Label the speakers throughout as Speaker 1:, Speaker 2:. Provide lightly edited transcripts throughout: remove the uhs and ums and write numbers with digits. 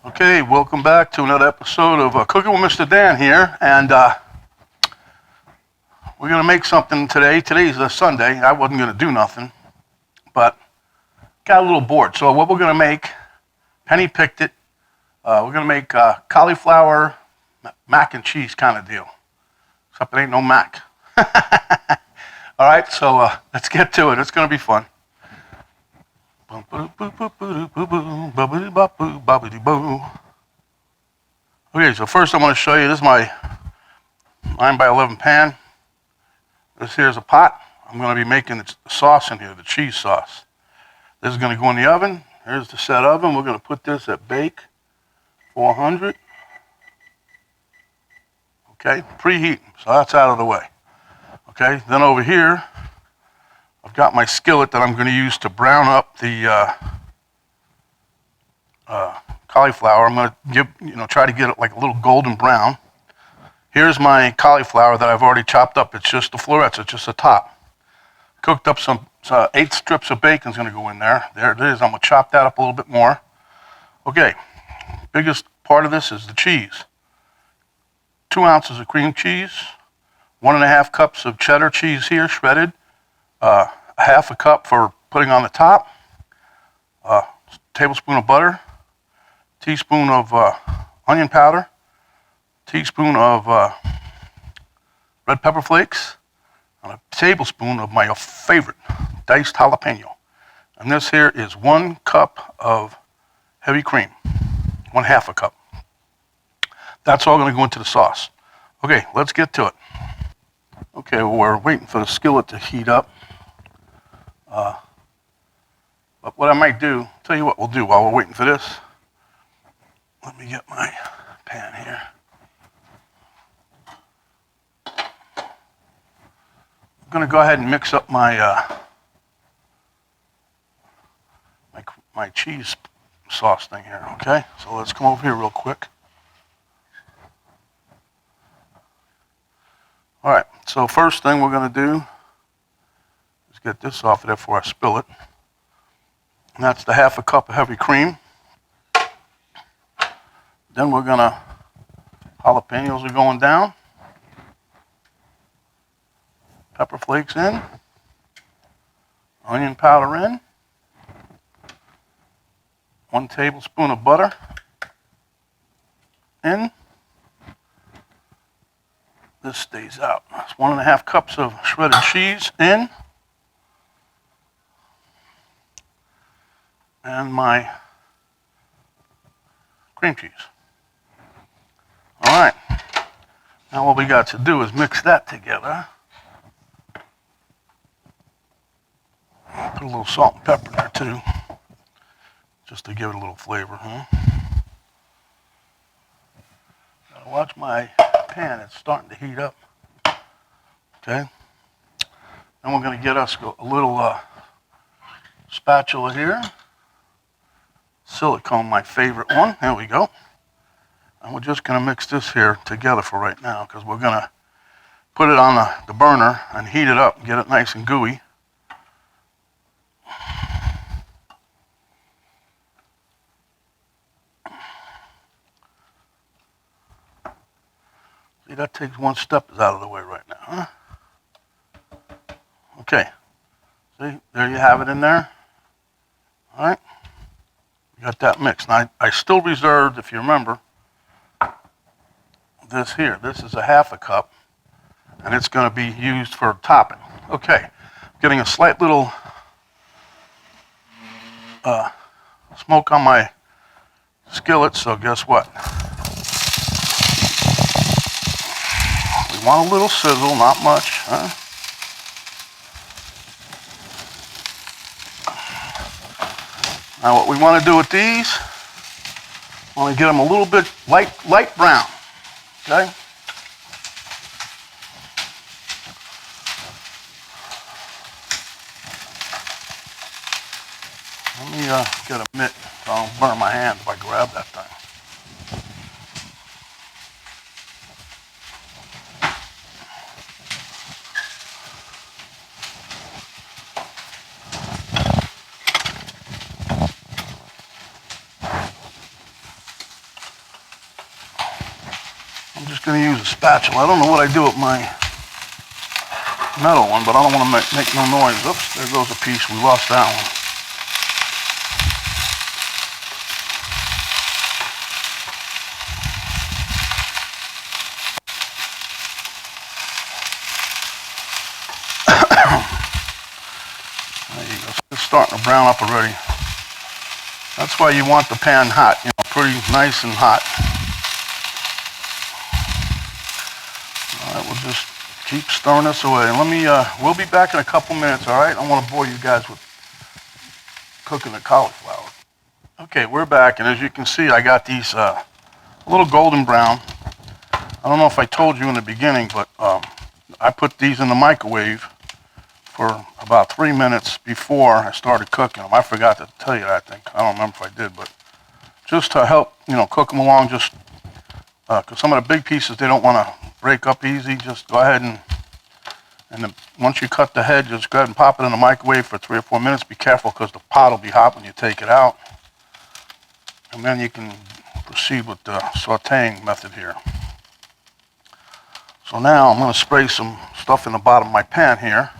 Speaker 1: Okay, welcome back to another episode of Cooking with MrDan here, and we're going to make something today. Today's a Sunday. I wasn't going to do nothing, but got a little bored. So what we're going to make, Penny picked it, we're going to make cauliflower mac and cheese kind of deal, except it ain't no mac. All right, so let's get to it. It's going to be fun. Okay, so first I want to show you, this is my 9x11 pan. This here is a pot. I'm going to be making the sauce in here, the cheese sauce. This is going to go in the oven. Here's the set oven. We're going to put this at bake 400. Okay, preheat, so that's out of the way. Okay, then over here, I've got my skillet that I'm going to use to brown up the cauliflower. I'm going to try to get it like a little golden brown. Here's my cauliflower that I've already chopped up. It's just the florets. It's just the top. Cooked up some 8 strips of bacon's going to go in there. There it is. I'm going to chop that up a little bit more. Okay, biggest part of this is the cheese. 2 ounces of cream cheese, 1.5 cups of cheddar cheese here, shredded. A half a cup for putting on the top, a tablespoon of butter, teaspoon of onion powder, teaspoon of red pepper flakes, and a tablespoon of my favorite diced jalapeno. And this here is 1 cup of heavy cream, 1/2 a cup. That's all going to go into the sauce. Okay, let's get to it. Okay, well, we're waiting for the skillet to heat up. But what I might do, tell you what we'll do while we're waiting for this. Let me get my pan here. I'm going to go ahead and mix up my my cheese sauce thing here, okay? So let's come over here real quick. All right, so first thing we're going to do is get this off of there before I spill it. And that's the 1/2 cup of heavy cream. Then we're going to, jalapenos are going down. Pepper flakes in. Onion powder in. 1 tablespoon of butter in. This stays out. That's 1.5 cups of shredded cheese in. And my cream cheese. All right. Now what we got to do is mix that together. Put a little salt and pepper in there too, just to give it a little flavor, huh? Gotta watch my pan, it's starting to heat up. Okay. Then we're going to get us a little spatula here. Silicone, my favorite one. There we go. And we're just going to mix this here together for right now, because we're going to put it on the burner and heat it up and get it nice and gooey. See, that takes 1 step is out of the way right now, huh? Okay. See, there you have it in there. All right. Got that mixed. Now, I still reserved, if you remember, this here. This is a 1/2 a cup, and it's going to be used for topping. Okay, getting a slight little smoke on my skillet, so guess what? We want a little sizzle, not much, huh? Now what we want to do with these, I want to get them a little bit light brown, okay? Let me get a mitt so I don't burn my hand if I grab that thing. I'm just going to use a spatula. I don't know what I do with my metal one, but I don't want to make no noise. Oops, there goes a piece. We lost that one. There you go. It's starting to brown up already. That's why you want the pan hot, you know, pretty nice and hot. All right, we'll just keep stirring this away. And we'll be back in a couple minutes, all right? I don't want to bore you guys with cooking the cauliflower. Okay, we're back, and as you can see, I got these a little golden brown. I don't know if I told you in the beginning, but I put these in the microwave for about 3 minutes before I started cooking them. I forgot to tell you that, I think. I don't remember if I did, but just to help, you know, cook them along, just because some of the big pieces, they don't want to break up easy. Just go ahead and once you cut the head, just go ahead and pop it in the microwave for 3 or 4 minutes. Be careful because the pot will be hot when you take it out. And then you can proceed with the sauteing method here. So now I'm going to spray some stuff in the bottom of my pan here.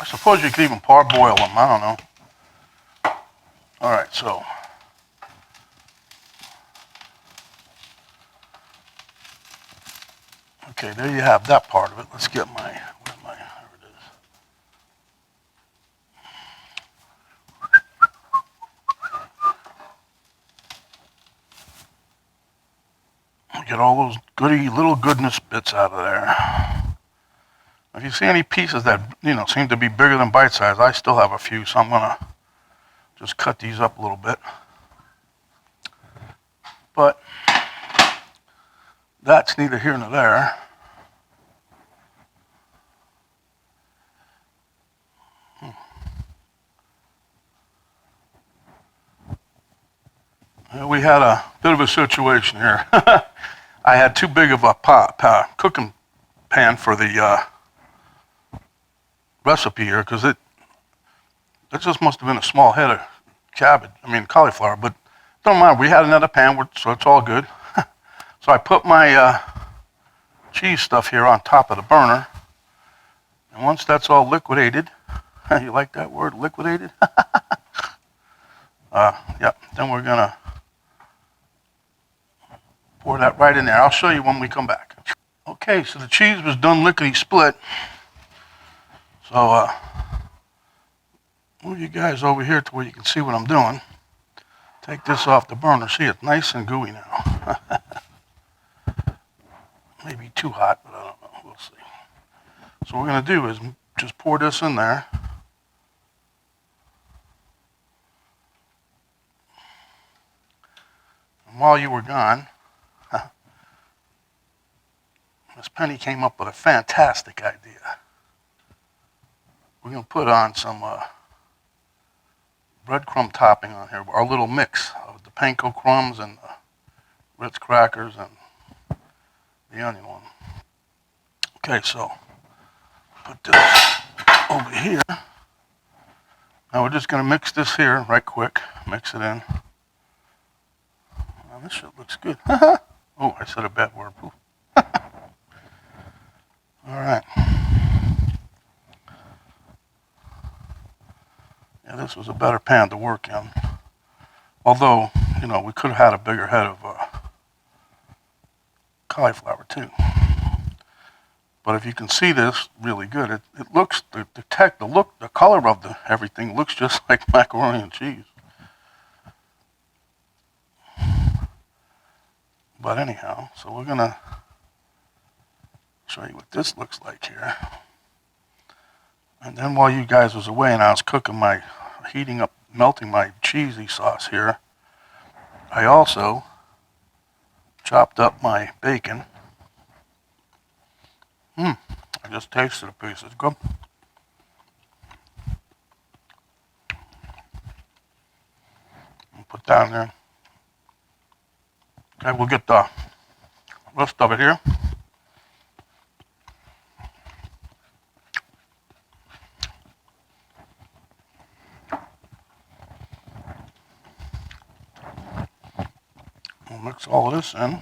Speaker 1: I suppose you could even parboil them, I don't know. All right, so okay, there you have that part of it. Let's get there it is. Get all those goody little goodness bits out of there. If you see any pieces that, you know, seem to be bigger than bite size, I still have a few, so I'm gonna just cut these up a little bit. But that's neither here nor there. We had a bit of a situation here. I had too big of a cooking pan for the recipe here, because it just must have been a small head of cauliflower, but don't mind, we had another pan, so it's all good. So I put my cheese stuff here on top of the burner, and once that's all liquidated, you like that word, liquidated? Yep, then we're gonna pour that right in there. I'll show you when we come back. Okay, so the cheese was done lickety split. So move you guys over here to where you can see what I'm doing. Take this off the burner. See, it's nice and gooey now. Maybe too hot, but I don't know. We'll see. So what we're going to do is just pour this in there. And while you were gone, Miss Penny came up with a fantastic idea. We're going to put on some breadcrumb topping on here, our little mix of the panko crumbs and the Ritz crackers and the onion one. Okay, so put this over here. Now we're just going to mix this here right quick. Mix it in. Now this shit looks good. Oh, I said a bad word. All right. Yeah, this was a better pan to work in. Although, you know, we could have had a bigger head of cauliflower too. But if you can see this really good, it looks, the color of everything looks just like macaroni and cheese. But anyhow, so we're gonna show you what this looks like here. And then while you guys was away and I was melting my cheesy sauce here, I also chopped up my bacon. I just tasted a piece. It's good. I'll put that in there. Okay, we'll get the rest of it here. We'll mix all of this in.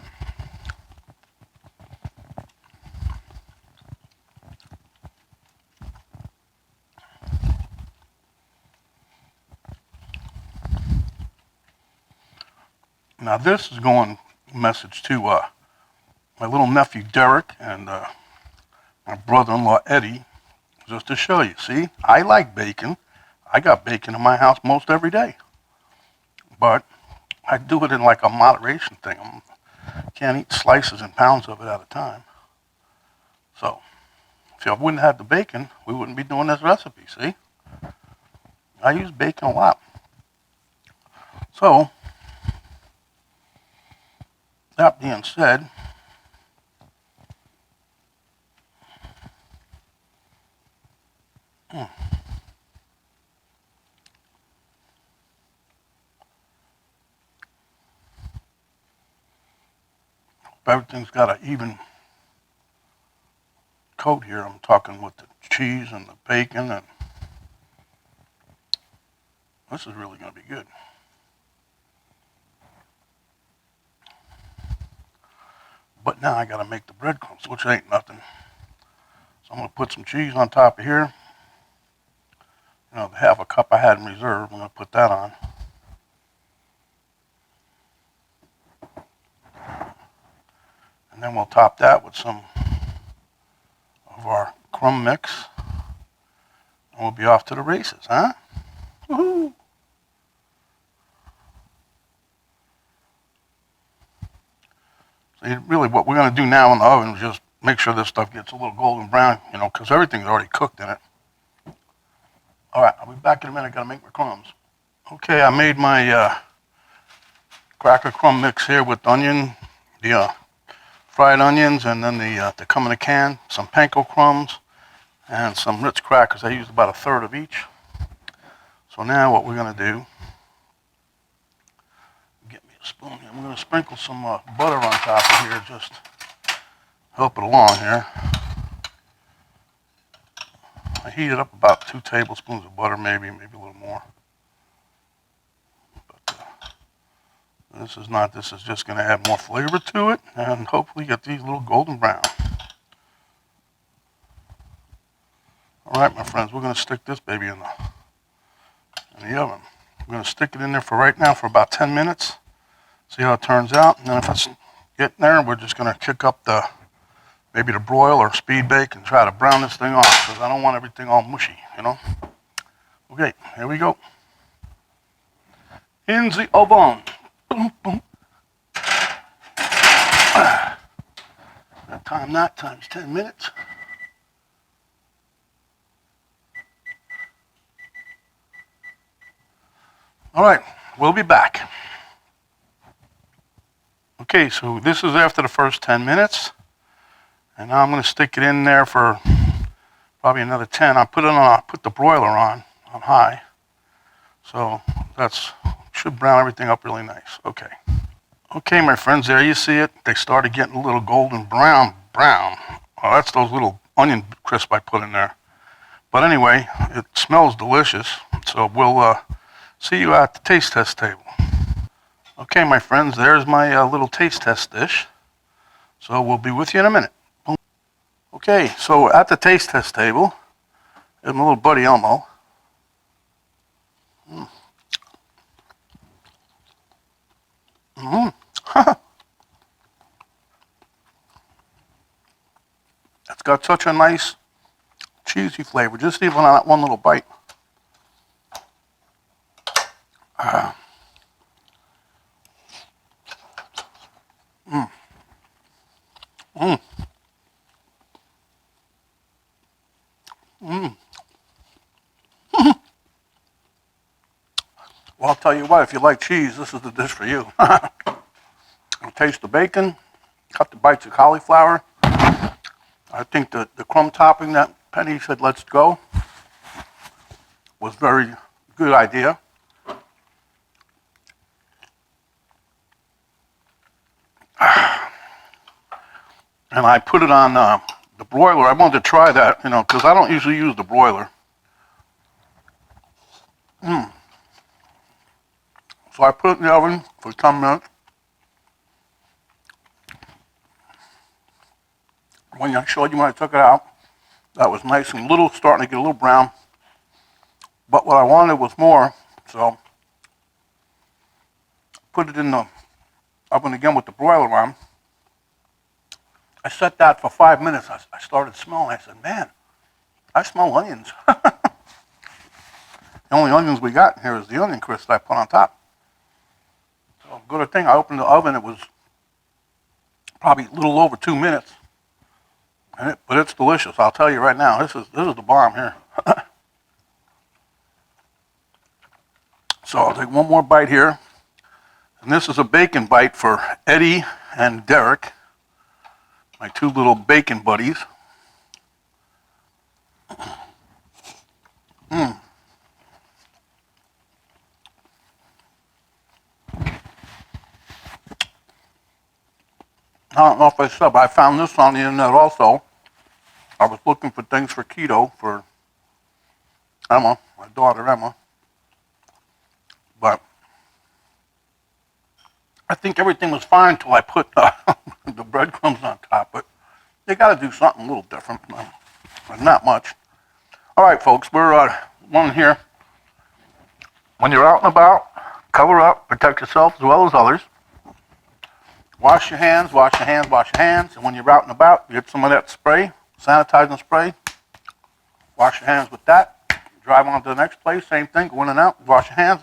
Speaker 1: Now this is going message to my little nephew Derek and my brother-in-law Eddie, just to show you. See, I like bacon. I got bacon in my house most every day, but I do it in like a moderation thing. I can't eat slices and pounds of it at a time. So if I wouldn't have the bacon, we wouldn't be doing this recipe. See, I use bacon a lot. So that being said, hope everything's got an even coat here. I'm talking with the cheese and the bacon, and this is really going to be good. But now I got to make the breadcrumbs, which ain't nothing. So I'm going to put some cheese on top of here. You know, the half a cup I had in reserve, I'm going to put that on. And then we'll top that with some of our crumb mix. And we'll be off to the races, huh? Woohoo! So really what we're going to do now in the oven is just make sure this stuff gets a little golden brown, you know, because everything's already cooked in it. All right, I'll be back in a minute. Got to make my crumbs. Okay, I made my cracker crumb mix here with onion, the fried onions, and then they come in a can, some panko crumbs, and some Ritz crackers. I used about a third of each. So now what we're going to do, get me a spoon here. I'm going to sprinkle some butter on top of here, just help it along here. I heated up about 2 tablespoons of butter, maybe a little more. But this is just going to add more flavor to it and hopefully get these little golden brown. All right, my friends, we're going to stick this baby in the oven. We're going to stick it in there for right now for about 10 minutes. See how it turns out. And then if it's getting there, we're just going to kick up maybe the broil or speed bake and try to brown this thing off because I don't want everything all mushy, you know. Okay, here we go. In the oven. Boom, boom. Time that times 10 minutes. All right, we'll be back. Okay, so this is after the first 10 minutes. And now I'm going to stick it in there for probably another 10. I put the broiler on high. So should brown everything up really nice. Okay. Okay, my friends, there you see it. They started getting a little golden brown. Oh, that's those little onion crisps I put in there. But anyway, it smells delicious. So we'll see you at the taste test table. Okay, my friends, there's my little taste test dish. So we'll be with you in a minute. Okay, so at the taste test table is my little buddy Elmo. It's got such a nice cheesy flavor, just even on that one little bite. Well, I'll tell you what, if you like cheese, this is the dish for you. Taste the bacon, cut the bites of cauliflower. I think the crumb topping that Penny said, let's go, was very good idea. And I put it on the broiler. I wanted to try that, you know, because I don't usually use the broiler. So I put it in the oven for 10 minutes. When I showed you when I took it out, that was nice and little, starting to get a little brown. But what I wanted was more, so put it in the oven again with the broiler on. I set that for 5 minutes. I started smelling. I said, man, I smell onions. The only onions we got in here is the onion crisp I put on top. So good thing I opened the oven. It was probably a little over 2 minutes. But it's delicious. I'll tell you right now, this is the bomb here. So I'll take one more bite here. And this is a bacon bite for Eddie and Derek, my two little bacon buddies. I don't know if I said, but I found this on the internet also. I was looking for things for keto for Emma, my daughter Emma. But I think everything was fine until I put the breadcrumbs on top. But you got to do something a little different. Not much. All right, folks, we're one here. When you're out and about, cover up, protect yourself as well as others. Wash your hands, wash your hands, wash your hands. And when you're out and about, get some of that spray, sanitizing spray. Wash your hands with that. Drive on to the next place, same thing, go in and out, wash your hands.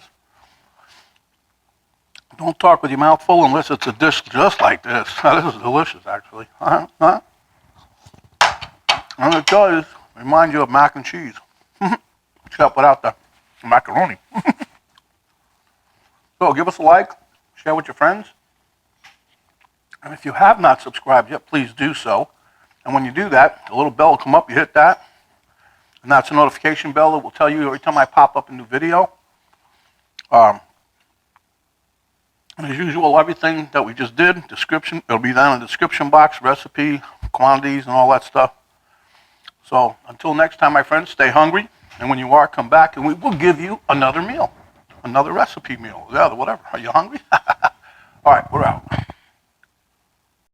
Speaker 1: Don't talk with your mouth full unless it's a dish just like this. This is delicious, actually. And it does remind you of mac and cheese. Except without the macaroni. So give us a like, share with your friends. And if you have not subscribed yet, please do so. And when you do that, a little bell will come up, you hit that. And that's a notification bell that will tell you every time I pop up a new video. And as usual, everything that we just did, description, it'll be down in the description box, recipe, quantities, and all that stuff. So until next time, my friends, stay hungry. And when you are, come back and we will give you another meal, another recipe meal, yeah, whatever. Are you hungry? All right, we're out.